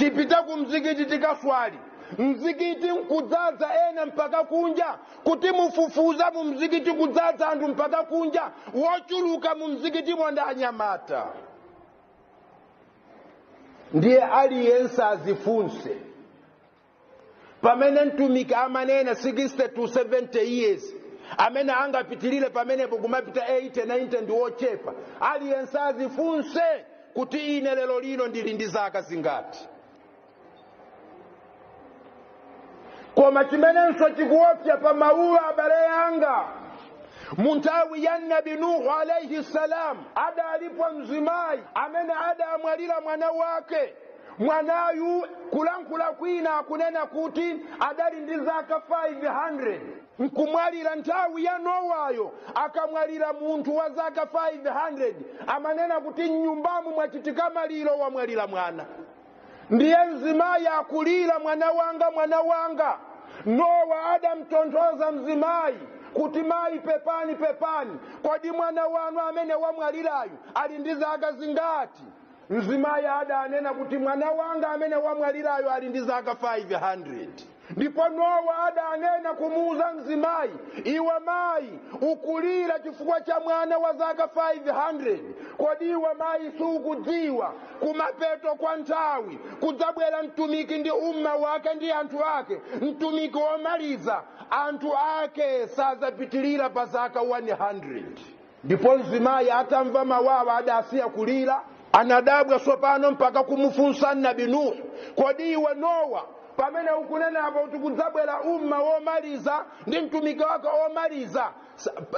tipita kumzikiti tikaswali, mzikiti nkudzaza ena mpaka kunja, kuti mufufuza mu mzikiti kudzaza andu mpaka kunja, wochuluka mu mzikiti mwanda anyamata. Ndiye aliyense azifunse. Pamene mtumiki amanena 60 to 70 years, amene angapitilile pamene kumapita 80 90 ndi wochepa, aliyense azifunse kuti ine lero lino ndili ndi zaka zingati. Koma chimenenso chikuopsa pa maulo abale yanga, muntawi ya Nabi Nuhu alayhi salam, ada alipo mzimayi amene ada amwalira mwana wake. Mwanayu kulankula kwina akunena kuti adali ndi zaka 500. Nkumwalira ntawi ya Nowayo akamwalira muntu wa zaka 500, amanena kuti nyumbamu mwachitika maliro wamwalira mwana. Ndiye mzimayi akulira mwana wanga, mwana wanga. Nowa adamtontoza mzimayi kuti mayi pepani pepani, kodi mwana wanu amene wamwalirayu ali ndi zaka zingati? Mzimayi adanena kuti mwana wanga amene wamwalirayu ali ndi zaka 500. Ndipo Nowa adanena kumuuza mzimayi, iwe mayi ukulira chifukwa cha mwana wa zaka 500, kodi iwe mayi sukudziwa kumapeto kwa nthawi kudzabwera mtumiki ndi umma wake ndi anthu ake, mtumiki womaliza anthu ake sazapitilira pa zaka 100. Ndipo mzimayi atamva mawawa adasiya kulira, anadabwa sopano mpaka kumufunsa Nabi Nuhu, kodi iwe Nowa pamene ukunena apo tikudzabwera umma womaliza ndi mtumiki wake womaliza,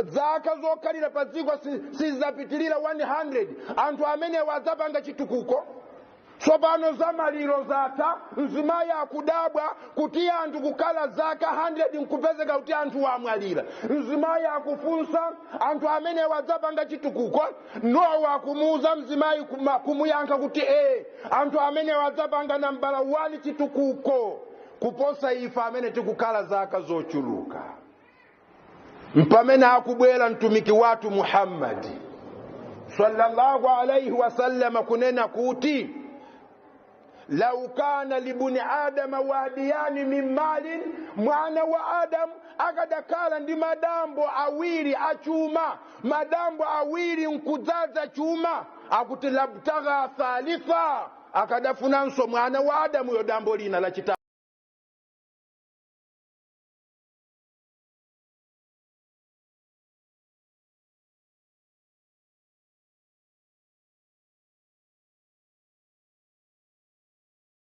zaka zokhalira pa dziko sizapitilira 100, anthu amene wadzapanga chitukuko? Sopano zamaliro zatha, mzimayi akudabwa kuti anthu kukhala zaka 100 nkupezeka kuti anthu wamwalira. Mzimayi akufunsa anthu amene wadzapanga chitukuko. Nowa akumuuza mzimayi kumuyankha kuti anthu amene wadzapanga nambala 1 chitukuko kuposa ifa amene tikukhala zaka zochuluka. Mpamene akubwera mtumiki watu Muhammad sallallahu alayhi wasallam kunena kuti, lau kana libuni adama wadiyani min malin, mwana wa Adam akadakala ndi madambo awiri achuma, madambo awiri nkudzaza chuma, akuti labtagha thalitha, akadafunanso mwana wa Adamu yo dambo lina la chitatu.